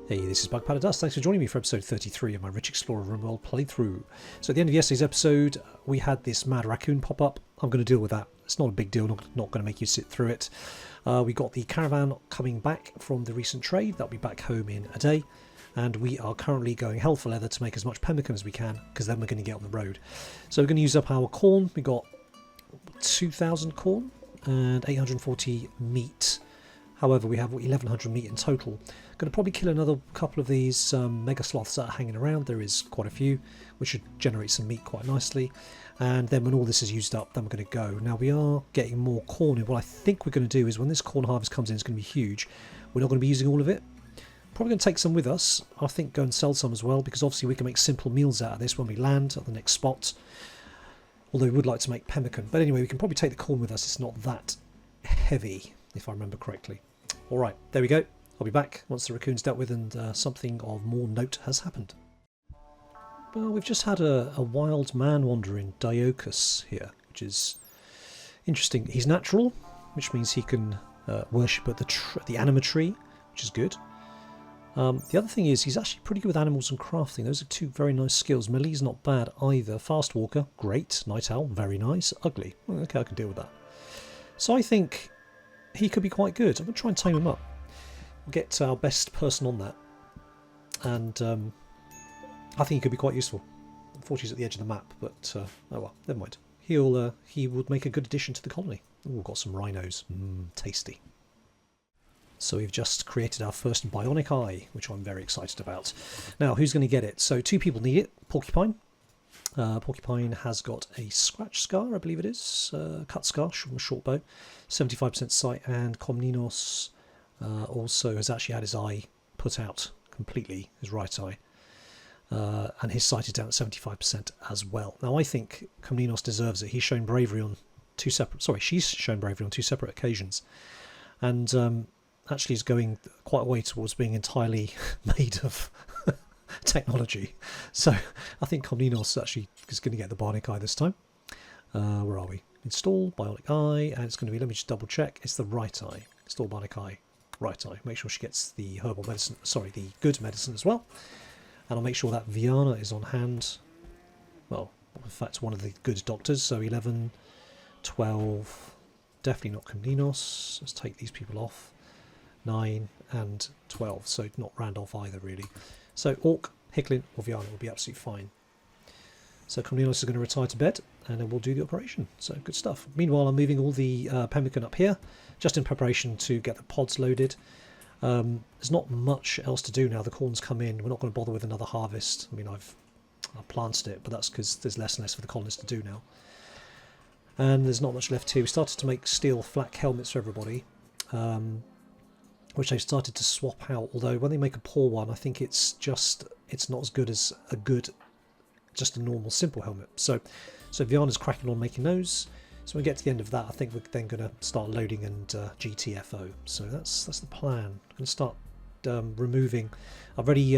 Hey, this is Bug Powder Dust. Thanks for joining me for episode 33 of my Rich Explorer RimWorld playthrough. So at the end of yesterday's episode, we had this mad raccoon pop up. I'm going to deal with that. It's not a big deal, not going to make you sit through it. We got the caravan coming back from the recent trade. That'll be back home in a day. And we are currently going hell for leather to make as much pemmican as we can, because then we're going to get on the road. So we're going to use up our corn. We got 2,000 corn and 840 meat. However, we have 1,100 meat in total. Going to probably kill another couple of these mega sloths that are hanging around. There is quite a few, which should generate some meat quite nicely. And then when all this is used up, then we're going to go. Now we are getting more corn in. What I think we're going to do is when this corn harvest comes in, it's going to be huge. We're not going to be using all of it. Probably going to take some with us. I think go and sell some as well, because obviously we can make simple meals out of this when we land at the next spot. Although we would like to make pemmican. But anyway, we can probably take the corn with us. It's not that heavy, if I remember correctly. Alright, there we go. I'll be back once the raccoon's dealt with and something of more note has happened. Well, we've just had a wild man wandering Dicus here, which is interesting. He's natural, which means he can worship at the anima tree, which is good. The other thing is he's actually pretty good with animals and crafting. Those are two very nice skills. Melee's not bad either. Fast walker, great. Night owl, very nice. Ugly, well, okay, I can deal with that. So I think he could be quite good. I'm going to try and tame him up. We'll get our best person on that. And I think he could be quite useful. Unfortunately, he's at the edge of the map, but oh well, never mind. He would make a good addition to the colony. Ooh, we've got some rhinos. Tasty. So we've just created our first Bionic eye, which I'm very excited about. Now, who's going to get it? So 2 people need it. Porcupine. Porcupine has got a scratch scar, I believe it is. Cut scar from a short bow. 75% sight, and Komninos also has actually had his eye put out completely, his right eye. And his sight is down at 75% as well. Now I think Komninos deserves it. He's shown bravery on she's shown bravery on 2 separate occasions. And actually is going quite a way towards being entirely made of technology. So I think Komninos actually is going to get the Bionic eye this time. Where are we? Install Bionic eye, and it's going to be, let me just double check, it's the right eye. Install Bionic eye, right eye. Make sure she gets the herbal medicine, the good medicine as well. And I'll make sure that Viana is on hand. Well, in fact, one of the good doctors. So 11, 12, definitely not Komninos. Let's take these people off. 9 and 12, so not Randolph either really. So Orc, Hicklin or Viana will be absolutely fine. So Komninos is going to retire to bed and then we'll do the operation. So good stuff. Meanwhile, I'm moving all the pemmican up here just in preparation to get the pods loaded. There's not much else to do now. The corn's come in. We're not going to bother with another harvest. I mean, I've planted it, but that's because there's less and less for the colonists to do now. And there's not much left here. We started to make steel flak helmets for everybody. Which they've started to swap out, although when they make a poor one, I think it's not as good as just a normal simple helmet. So Viana's cracking on making those. So when we get to the end of that, I think we're then going to start loading and GTFO. So that's the plan. I'm going to start removing. I've already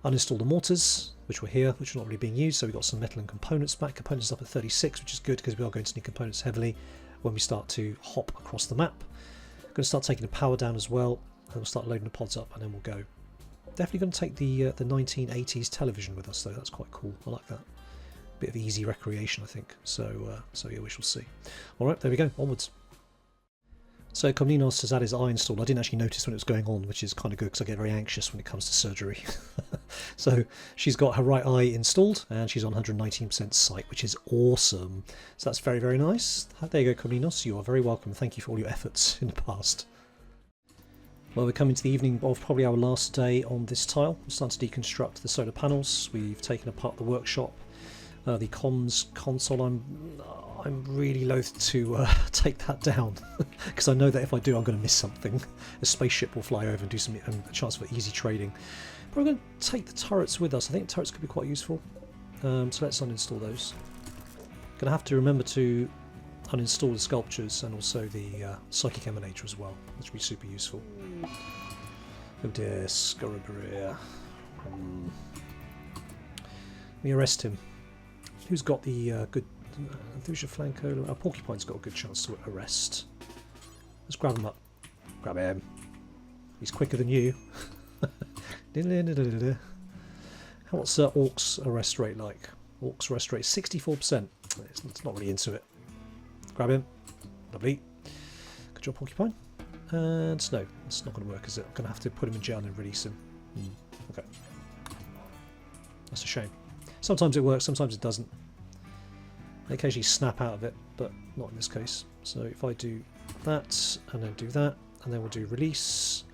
uninstalled the mortars, which were here, which are not really being used. So we've got some metal and components back. Components up at 36, which is good because we are going to need components heavily when we start to hop across the map. Going to start taking the power down as well, and we'll start loading the pods up, and then we'll go. Definitely going to take the 1980s television with us, though. That's quite cool. I like that. Bit of easy recreation, I think. So yeah, we shall see. All right, there we go. Onwards. So Komninos has had his eye installed. I didn't actually notice when it was going on, which is kind of good because I get very anxious when it comes to surgery. So she's got her right eye installed and she's on 119% sight, which is awesome. So that's very, very nice. There you go, Komninos. You are very welcome. Thank you for all your efforts in the past. Well, we're coming to the evening of probably our last day on this tile. We're starting to deconstruct the solar panels. We've taken apart the workshop. The comms console, I'm really loath to take that down because I know that if I do, I'm going to miss something. A spaceship will fly over and do some a chance for easy trading. But we're going to take the turrets with us. I think turrets could be quite useful. So let's uninstall those. Going to have to remember to uninstall the sculptures and also the psychic emanator as well, which would be super useful. Oh dear, Scarabria. Let me arrest him. Who's got the good Enthusia Flancola? Our Porcupine's got a good chance to arrest. Let's grab him up. Grab him. He's quicker than you. What's Orcs arrest rate like? Orcs arrest rate 64%. It's not really into it. Grab him. Lovely. Good job, Porcupine. And no, it's not going to work, is it? I'm going to have to put him in jail and release him. Okay. That's a shame. Sometimes it works, sometimes it doesn't. They occasionally snap out of it, but not in this case. So if I do that, and then do that, and then we'll do release.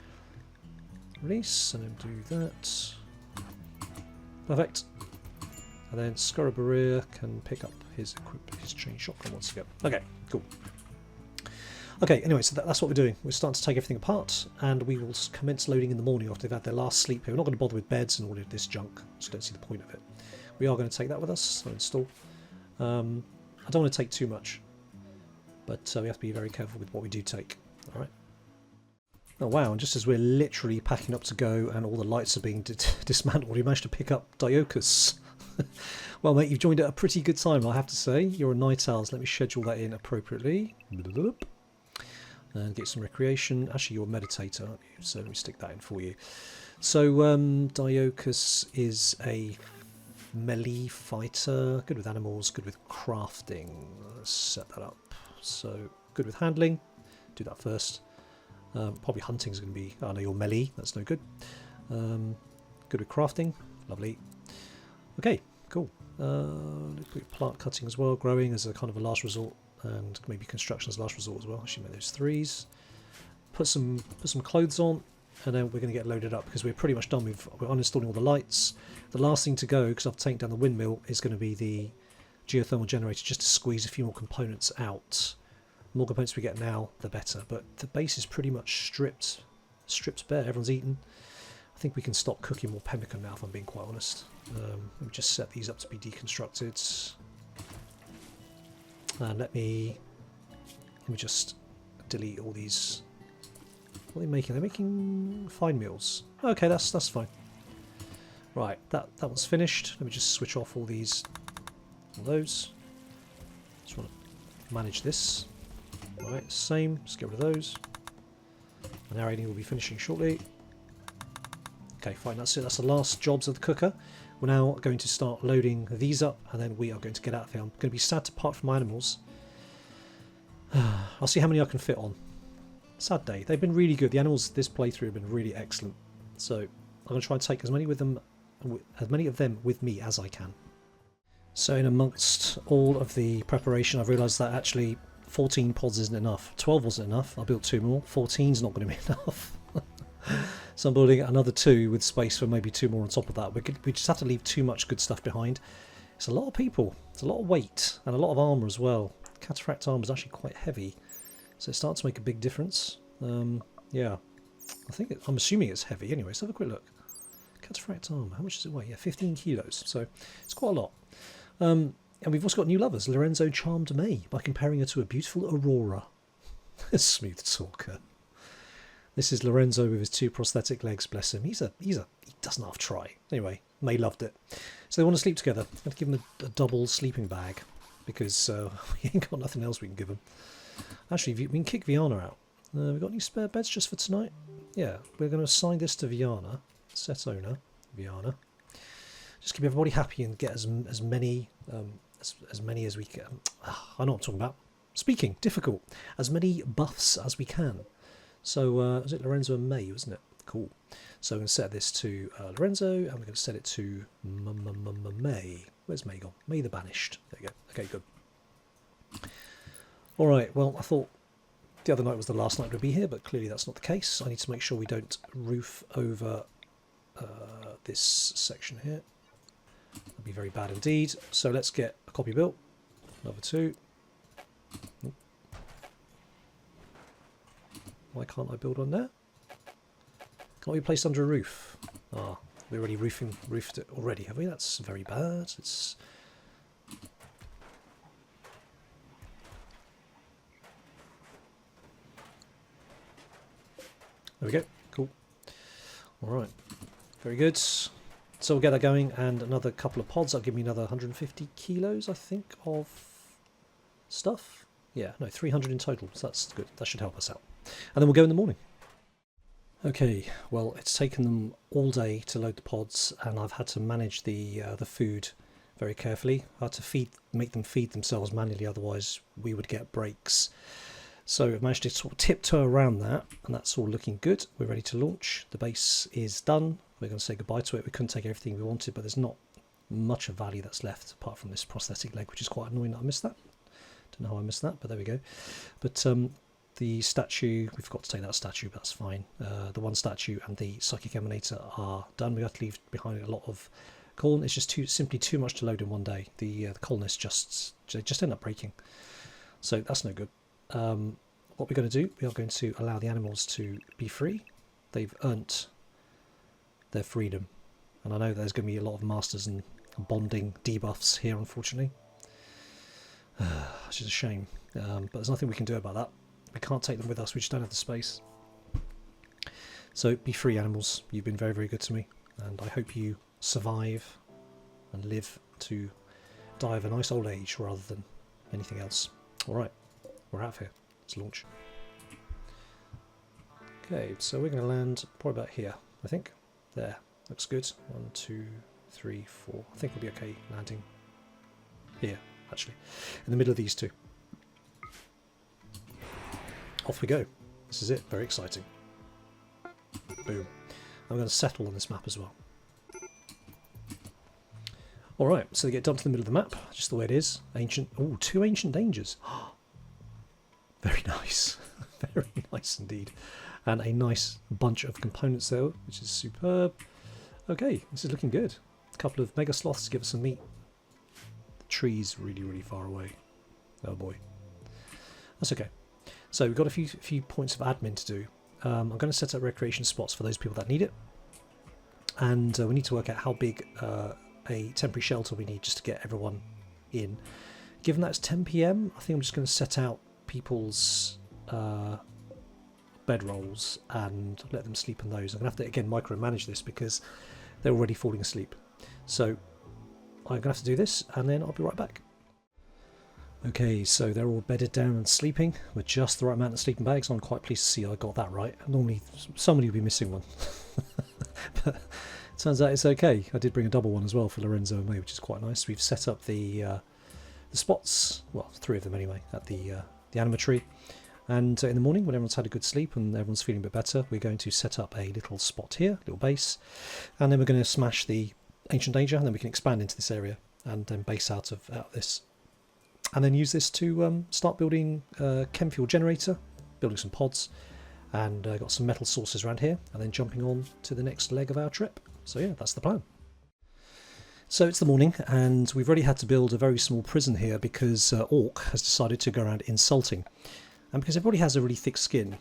Release, and then do that. Perfect. And then Scarabaria can pick up his chain shotgun once again. Okay, cool. Okay, anyway, so that's what we're doing. We're starting to take everything apart, and we will commence loading in the morning after they've had their last sleep here. We're not going to bother with beds and all of this junk. Just don't see the point of it. We are going to take that with us, so install. I don't want to take too much, but we have to be very careful with what we do take. All right. Oh wow, and just as we're literally packing up to go and all the lights are being dismantled, we managed to pick up Dicus. Well mate, you've joined at a pretty good time, I have to say. You're a night owl, so let me schedule that in appropriately. And get some recreation. Actually, you're a meditator, aren't you? So let me stick that in for you. So Dicus is a melee fighter, good with animals, good with crafting. Let's set that up. So good with handling, do that first. Probably hunting is going to be, oh no, you're melee, that's no good. Good with crafting, lovely. Okay, cool. Let's put plant cutting as well, growing as a kind of a last resort, and maybe construction as a last resort as well. Actually make those 3s. Put some clothes on, and then we're going to get loaded up because we're pretty much done. We're uninstalling all the lights. The last thing to go, because I've taken down the windmill, is going to be the geothermal generator, just to squeeze a few more components out. The more components we get now, the better. But the base is pretty much stripped bare. Everyone's eaten. I think we can stop cooking more pemmican now, if I'm being quite honest. Let me just set these up to be deconstructed. And let me just delete all these. What are they making? They're making fine meals. Okay, that's fine. Right, that one's finished. Let me just switch off all these, all those. Just want to manage this. Right, same. Let's get rid of those. And narrating will be finishing shortly. Okay, fine. That's it. That's the last jobs of the cooker. We're now going to start loading these up, and then we are going to get out of here. I'm going to be sad to part from my animals. I'll see how many I can fit on. Sad day. They've been really good. The animals this playthrough have been really excellent. So I'm going to try and take as many of them with me as I can. So in amongst all of the preparation, I've realised that actually 14 pods isn't enough. 12 wasn't enough. I built 2 more. 14's not going to be enough. So I'm building another 2 with space for maybe 2 more on top of that. We just have to leave too much good stuff behind. It's a lot of people. It's a lot of weight and a lot of armour as well. Cataphract armour is actually quite heavy, so it starts to make a big difference. Yeah, I'm assuming it's heavy anyway. Let's have a quick look. Cataphract armour, how much does it weigh? Yeah, 15 kilos, so it's quite a lot. And we've also got new lovers. Lorenzo charmed May by comparing her to a beautiful Aurora. A smooth talker. This is Lorenzo with his 2 prosthetic legs, bless him. He doesn't half try. Anyway, May loved it. So they want to sleep together. I'm going to give them a double sleeping bag, because we ain't got nothing else we can give them. Actually, we can kick Viana out. We've got any spare beds just for tonight? Yeah, we're going to assign this to Viana. Set owner, Viana. Just keep everybody happy and get as many as we can. I know what I'm talking about. Speaking, difficult. As many buffs as we can. So, was it Lorenzo and May, wasn't it? Cool. So I'm going to set this to Lorenzo, and we're going to set it to May. Where's May gone? May the Banished. There you go. Okay, good. Alright, well, I thought the other night was the last night we'd be here, but clearly that's not the case. I need to make sure we don't roof over this section here. That'd be very bad indeed. So let's get a copy built. Number 2. Why can't I build on there? Can't be placed under a roof. Ah, we already roofed it already, have we? That's very bad. It's there we go. Cool. All right. Very good. So we'll get that going, and another couple of pods. That'll give me another 150 kilos, I think, of stuff. Yeah, no, 300 in total. So that's good. That should help us out. And then we'll go in the morning. Okay, well, it's taken them all day to load the pods, and I've had to manage the food very carefully. I had to make them feed themselves manually, otherwise we would get breaks. So I've managed to sort of tiptoe around that, and that's all looking good. We're ready to launch. The base is done. We're going to say goodbye to it. We couldn't take everything we wanted, but there's not much of value that's left apart from this prosthetic leg, which is quite annoying that I missed that. Don't know how I missed that, but there we go. But the statue, we forgot to take that statue, but that's fine. The one statue and the psychic emanator are done. We have to leave behind a lot of corn. It's just simply too much to load in one day. The colonists just end up breaking, so that's no good. What we're going to do, we are going to allow the animals to be free. They've earned their freedom, and I know there's going to be a lot of masters and bonding debuffs here, unfortunately, which is a shame, but there's nothing we can do about that. We can't take them with us, we just don't have the space. So be free, animals. You've been very, very good to me, and I hope you survive and live to die of a nice old age rather than anything else. Alright, we're out of here. Let's launch. Okay, so we're going to land probably about here, I think. There, looks good. 1, 2, 3, 4. I think we'll be okay landing here, actually, in the middle of these two. Off we go. This is it. Very exciting. Boom. I'm going to settle on this map as well. Alright, so they get dumped in the middle of the map, just the way it is. Ancient. Oh, 2 ancient dangers. Very nice. Very nice indeed. And a nice bunch of components there, which is superb. Okay, this is looking good. A couple of mega sloths to give us some meat. The tree's really, really far away. Oh boy. That's okay. So we've got a few points of admin to do. I'm going to set up recreation spots for those people that need it. And we need to work out how big a temporary shelter we need just to get everyone in. Given that it's 10 PM, I think I'm just going to set out people's bedrolls and let them sleep in those. I'm going to have to, again, micromanage this because they're already falling asleep. So I'm going to have to do this, and then I'll be right back. Okay, so they're all bedded down and sleeping with just the right amount of sleeping bags. I'm quite pleased to see I got that right. Normally somebody would be missing one. But it turns out it's okay. I did bring a double one as well for Lorenzo and May, which is quite nice. We've set up the spots, well, 3 of them anyway, at the animatory. And in the morning, when everyone's had a good sleep and everyone's feeling a bit better, we're going to set up a little spot here, little base. And then we're going to smash the Ancient Danger, and then we can expand into this area and then base out of this. And then use this to start building a chem fuel generator, building some pods, and got some metal sources around here, and then jumping on to the next leg of our trip. So yeah, that's the plan. So it's the morning, and we've already had to build a very small prison here because Orc has decided to go around insulting. And because everybody has a really thick skin,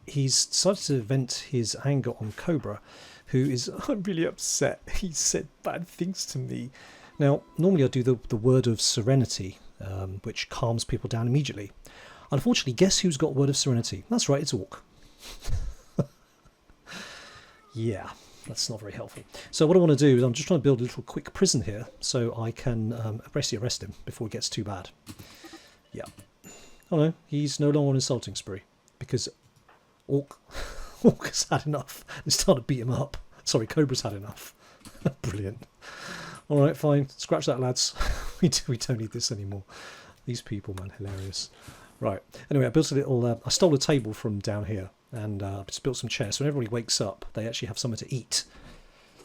he's decided to vent his anger on Cobra, who is, I'm really upset, he said bad things to me. Now, normally I do the word of serenity, which calms people down immediately. Unfortunately, guess who's got word of serenity? That's right, it's Orc. Yeah, that's not very helpful. So what I want to do is I'm just trying to build a little quick prison here so I can basically arrest him before it gets too bad. Yeah. Oh no, he's no longer on insulting spree because Orc has had enough and started to beat him up. Sorry, Cobra's had enough. Brilliant. Alright, fine. Scratch that, lads. we don't need this anymore. These people, man, hilarious. Right. Anyway, I built a little... I stole a table from down here and just built some chairs. So when everybody wakes up, they actually have somewhere to eat.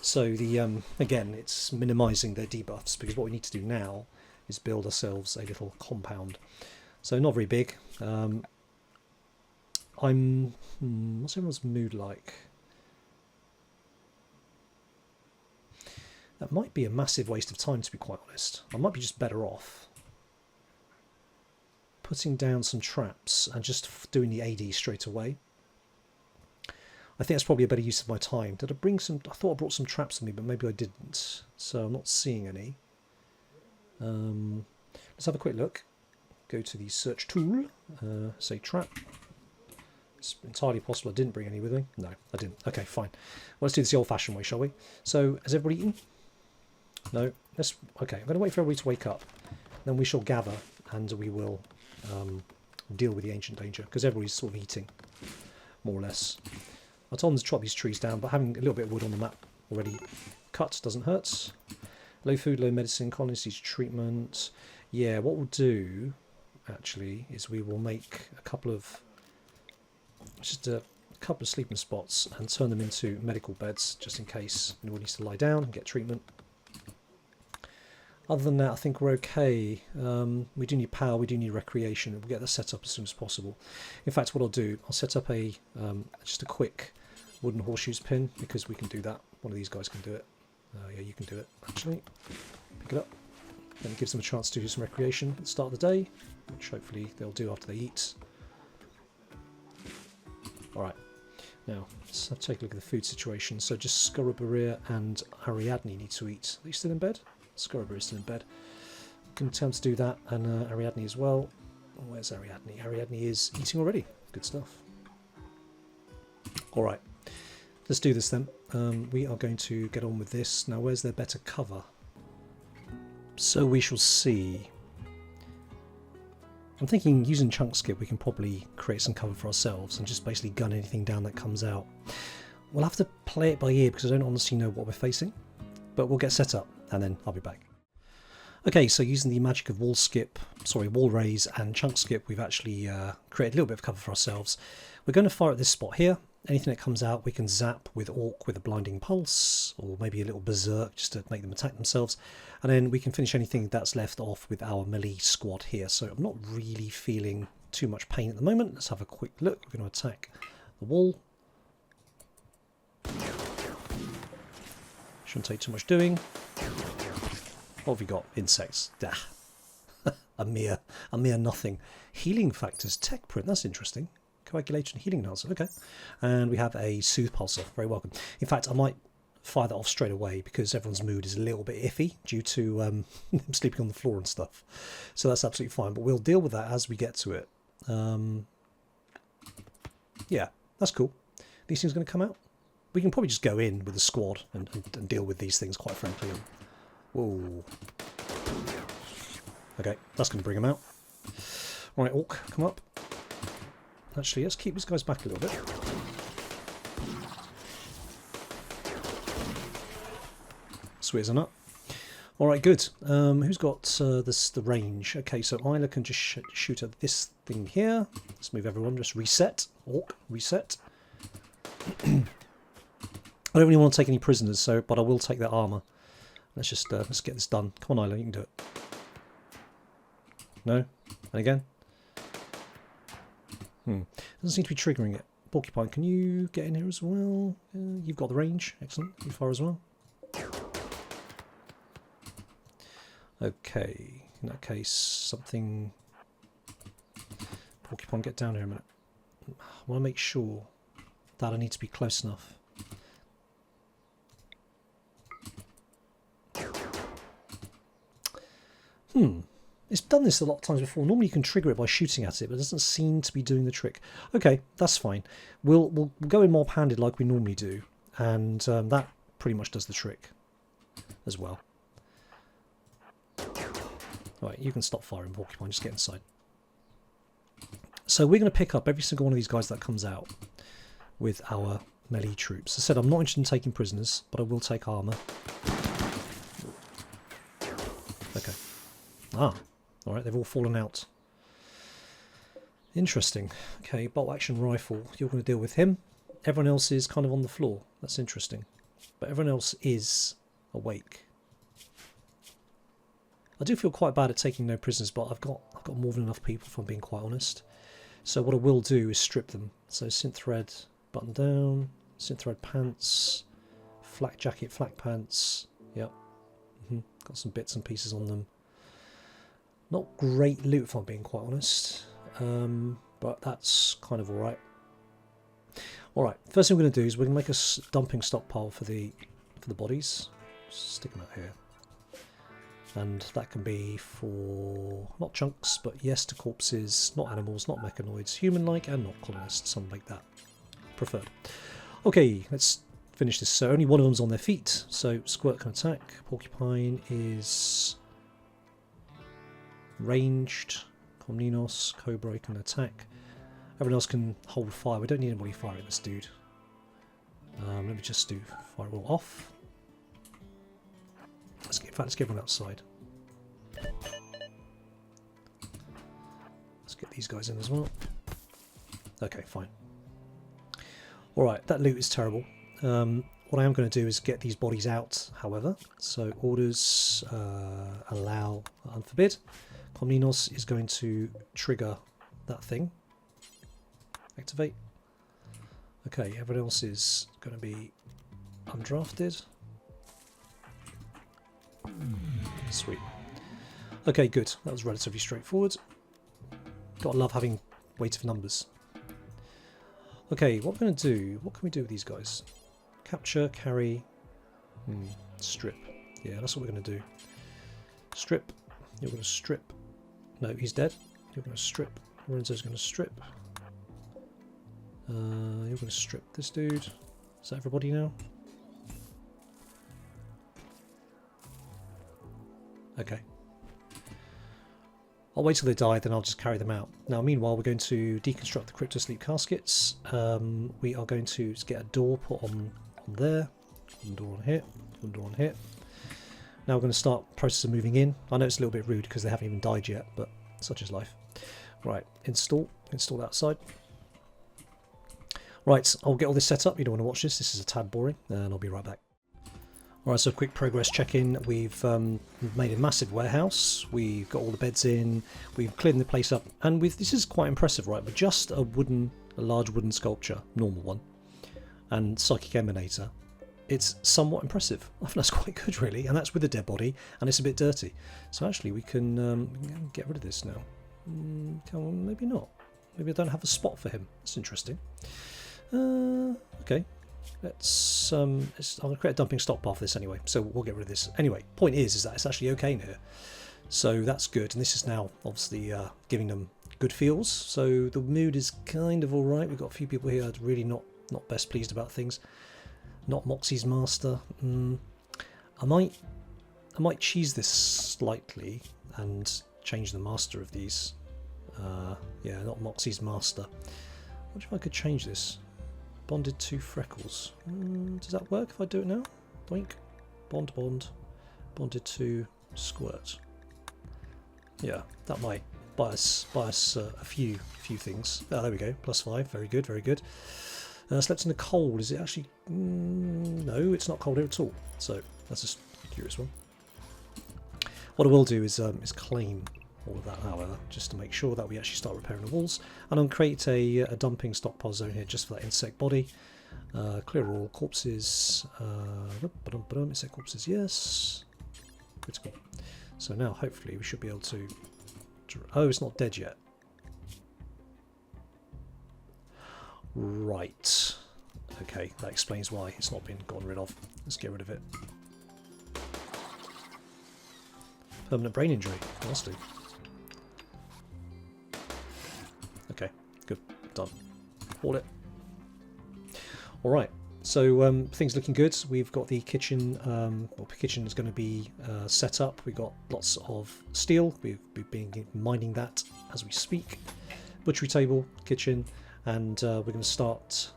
So, again, it's minimising their debuffs because what we need to do now is build ourselves a little compound. So not very big. What's everyone's mood like? That might be a massive waste of time, to be quite honest. I might be just better off putting down some traps and just doing the AD straight away. I think that's probably a better use of my time. Did I bring some... I thought I brought some traps with me, but maybe I didn't. So I'm not seeing any. Let's have a quick look. Go to the search tool. Say trap. It's entirely possible I didn't bring any with me. No, I didn't. Okay, fine. Well, let's do this the old-fashioned way, shall we? So, has everybody eaten? No? Okay, I'm going to wait for everybody to wake up. Then we shall gather and we will deal with the ancient danger because everybody's sort of eating, more or less. I told them to chop these trees down, but having a little bit of wood on the map already cut doesn't hurt. Low food, low medicine, colonies treatment. Yeah, what we'll do actually is we will make a couple of sleeping spots and turn them into medical beds just in case anyone needs to lie down and get treatment. Other than that, I think we're okay. We do need power, we do need recreation. We'll get that set up as soon as possible. In fact, what I'll do, I'll set up a just a quick wooden horseshoes pin, because we can do that. One of these guys can do it. Yeah, you can do it, actually. Pick it up. Then it gives them a chance to do some recreation at the start of the day, which hopefully they'll do after they eat. Alright, now let's take a look at the food situation. So just Scarabaria and Ariadne need to eat. Are they still in bed? Scarabaria is still in bed. Can attempt to do that, and Ariadne as well. Oh, where's Ariadne? Ariadne is eating already. Good stuff. Alright, let's do this then. We are going to get on with this. Now, where's their better cover? So we shall see. I'm thinking using chunk skip we can probably create some cover for ourselves and just basically gun anything down that comes out. We'll have to play it by ear because I don't honestly know what we're facing, but we'll get set up and then I'll be back. Okay, so using the magic of wall raise and chunk skip, we've actually created a little bit of cover for ourselves. We're going to fire at this spot here. Anything that comes out we can zap with Orc with a blinding pulse, or maybe a little berserk just to make them attack themselves, and then we can finish anything that's left off with our melee squad here. So I'm not really feeling too much pain at the moment. Let's have a quick look. We're going to attack the wall. Shouldn't take too much doing. What have we got? Insects. a mere nothing. Healing factors, tech print, that's interesting. Coagulation, healing enhancer, okay. And we have a soothe pulsar, very welcome. In fact, I might fire that off straight away because everyone's mood is a little bit iffy due to them sleeping on the floor and stuff. So that's absolutely fine, but we'll deal with that as we get to it. Yeah, that's cool. These things are going to come out. We can probably just go in with the squad and deal with these things, quite frankly. Whoa. Okay, that's going to bring them out. Right, Orc, come up. Actually, let's keep these guys back a little bit. Sweet as a nut. Alright, good. Who's got the range? Okay, so Isla can just shoot at this thing here. Let's move everyone, just reset. Orc, reset. I don't really want to take any prisoners, but I will take their armour. Let's just let's get this done. Come on, Isla, you can do it. No? And again? Doesn't seem to be triggering it. Porcupine, can you get in here as well? You've got the range. Excellent. You fire as well. Okay. In that case, something... Porcupine, get down here a minute. I want to make sure that I need to be close enough. It's done this a lot of times before. Normally you can trigger it by shooting at it, but it doesn't seem to be doing the trick. Okay, that's fine. We'll go in mob-handed like we normally do, and that pretty much does the trick as well. Right, you can stop firing, Porcupine. Just get inside. So we're going to pick up every single one of these guys that comes out with our melee troops. As I said, I'm not interested in taking prisoners, but I will take armour. Okay. Ah. Alright, they've all fallen out. Interesting. Okay, bolt action rifle. You're going to deal with him. Everyone else is kind of on the floor. That's interesting. But everyone else is awake. I do feel quite bad at taking no prisoners, but I've got more than enough people, if I'm being quite honest. So what I will do is strip them. So synth thread, button down, synth thread pants, flak jacket, flak pants. Yep. Got some bits and pieces on them. Not great loot, if I'm being quite honest, but that's kind of alright. Alright, first thing we're going to do is we're going to make a dumping stockpile for the bodies. Stick them out here. And that can be for, not chunks, but yes to corpses, not animals, not mechanoids, human-like and not colonists, something like that. Preferred. Okay, let's finish this. So only one of them's on their feet, so Squirt can attack. Porcupine is... ranged. Comninos, Cobra can attack. Everyone else can hold fire. We don't need anybody firing this dude. Let me just do firewall off. In fact, let's get everyone outside. Let's get these guys in as well. Okay, fine. Alright, that loot is terrible. What I am going to do is get these bodies out, however. So orders, allow, unforbid. Comninos is going to trigger that thing. Activate. Okay, everyone else is going to be undrafted. Sweet. Okay, good. That was relatively straightforward. Gotta love having weight of numbers. Okay, what we're going to do... What can we do with these guys? Capture, carry, strip. Yeah, that's what we're going to do. Strip. You're going to strip. No, he's dead. You're going to strip. Lorenzo's going to strip. You're going to strip this dude. Is that everybody now? Okay. I'll wait till they die, then I'll just carry them out. Now, meanwhile, we're going to deconstruct the cryptosleep caskets. We are going to get a door put on there. One door on here. One door on here. Now we're going to start the process of moving in. I know it's a little bit rude because they haven't even died yet, but such is life. Right, install. Install outside. Right, I'll get all this set up. You don't want to watch this. This is a tad boring, and I'll be right back. Alright, so quick progress check-in. We've made a massive warehouse. We've got all the beds in. We've cleared the place up, and this is quite impressive, right? But just a large wooden sculpture, normal one, and psychic emanator. It's somewhat impressive. I think that's quite good, really, and that's with a dead body, and it's a bit dirty. So actually, we can get rid of this now. Maybe not. Maybe I don't have a spot for him. That's interesting. Okay. I'm going to create a dumping stockpile for this anyway, so we'll get rid of this. Anyway, point is that it's actually okay in here. So that's good, and this is now obviously giving them good feels. So the mood is kind of alright. We've got a few people here that are really not best pleased about things. Not Moxie's master. I might cheese this slightly and change the master of these. Yeah, not Moxie's master. What if I could change this? Bonded to Freckles. Does that work if I do it now? Doink. Bond. Bonded to Squirt. Yeah, that might buy us a few things. Oh, there we go. +5. Very good, very good. Slept in the cold. Is it actually... no, it's not cold here at all. So that's a curious one. What I will do is claim all of that, however, just to make sure that we actually start repairing the walls. And I'll create a dumping stockpile zone here just for that insect body. Clear all corpses. Insect corpses, yes. Critical. So now hopefully we should be able to... Oh, it's not dead yet. Right. Okay, that explains why it's not been gotten rid of. Let's get rid of it. Permanent brain injury. Must do. Okay, good. Done. Haul it. Alright, so things looking good. We've got the kitchen, kitchen is going to be set up. We've got lots of steel. We've been mining that as we speak. Butchery table, kitchen, and we're going to start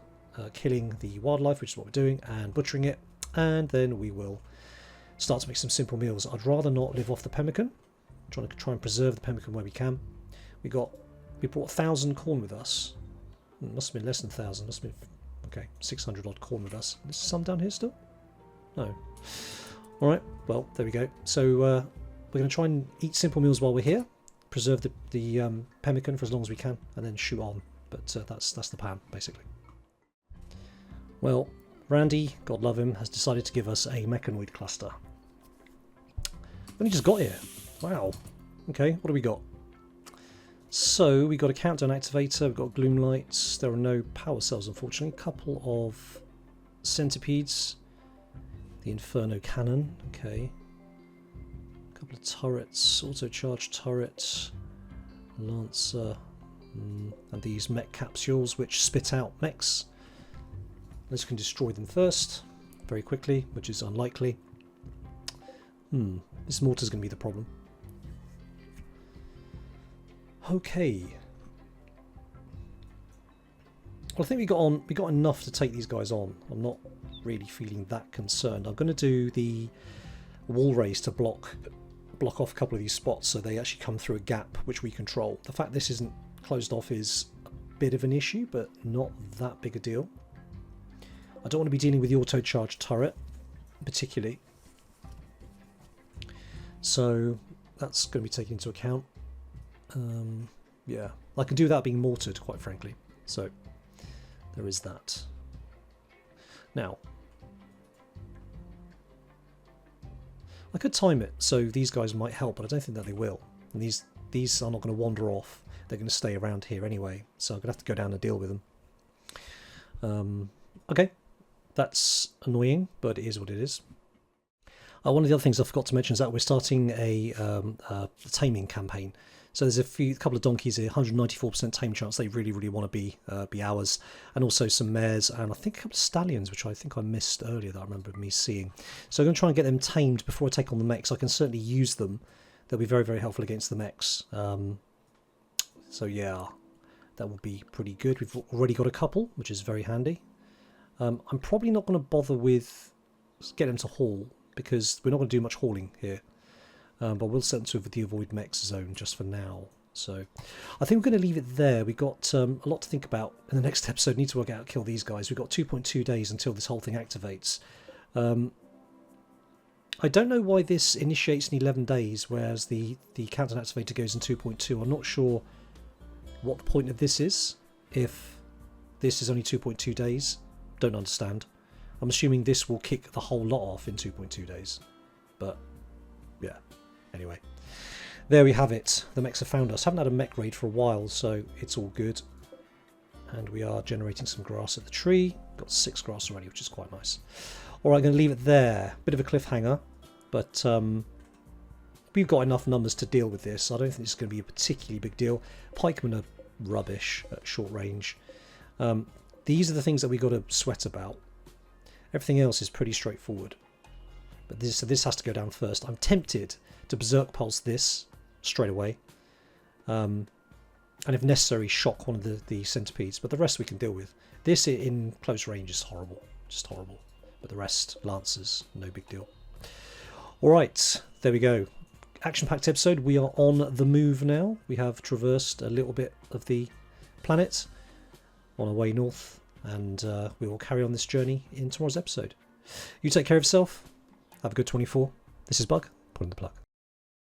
killing the wildlife, which is what we're doing, and butchering it, and then we will start to make some simple meals. I'd rather not live off the pemmican. Trying to try and preserve the pemmican where we can. We brought 1,000 corn with us. Must have been less than 1,000. Must have been, okay, 600 odd corn with us. Is some down here still? No. All right. Well, there we go. So we're going to try and eat simple meals while we're here. Preserve the pemmican for as long as we can, and then shoot on. But that's the plan, basically. Well, Randy, God love him, has decided to give us a mechanoid cluster. Only just got here. Wow. Okay, what do we got? So we got a countdown activator, we've got gloom lights, there are no power cells unfortunately, a couple of centipedes, the Inferno cannon, okay, a couple of turrets, auto-charged turret, Lancer, and these mech capsules which spit out mechs. This can destroy them first, very quickly, which is unlikely. This mortar's going to be the problem. Okay. Well, I think we got enough to take these guys on. I'm not really feeling that concerned. I'm going to do the wall raise to block off a couple of these spots so they actually come through a gap which we control. The fact this isn't closed off is a bit of an issue, but not that big a deal. I don't want to be dealing with the auto charge turret particularly, so that's going to be taken into account. Yeah, I can do that being mortared, quite frankly, so there is that. Now, I could time it so these guys might help, but I don't think that they will. And these are not going to wander off. They're going to stay around here anyway, so I'm going to have to go down and deal with them. Okay, that's annoying, but it is what it is. One of the other things I forgot to mention is that we're starting a taming campaign. So there's a couple of donkeys here, 194% tame chance. They really want to be ours, and also some mares, and I think a couple of stallions, which I think I missed earlier that I remember me seeing. So I'm going to try and get them tamed before I take on the mechs. I can certainly use them. They'll be very helpful against the mechs. So yeah, that will be pretty good. We've already got a couple, which is very handy. I'm probably not going to bother with get them to haul, because we're not going to do much hauling here. But we'll set them to the avoid mechs zone just for now. So I think we're going to leave it there. We've got a lot to think about in the next episode. Need to work out how to kill these guys. We've got 2.2 days until this whole thing activates. I don't know why this initiates in 11 days, whereas the countdown activator goes in 2.2. I'm not sure what the point of this is. If this is only 2.2 days, don't understand. I'm assuming this will kick the whole lot off in 2.2 days. But yeah. Anyway, there we have it. The mechs have found us. Haven't had a mech raid for a while, so it's all good. And we are generating some grass at the tree. Got 6 grass already, which is quite nice. Alright, going to leave it there. Bit of a cliffhanger, but we've got enough numbers to deal with this. I don't think it's going to be a particularly big deal. Pikemen are rubbish at short range. These are the things that we've got to sweat about. Everything else is pretty straightforward. But this has to go down first. I'm tempted to Berserk Pulse this straight away. And if necessary, shock one of the centipedes. But the rest we can deal with. This in close range is horrible. Just horrible. But the rest, Lancers, no big deal. Alright, there we go. Action-packed episode. We are on the move now. We have traversed a little bit of the planet on our way north. And we will carry on this journey in tomorrow's episode. You take care of yourself. Have a good 24. This is Bug, pulling the plug.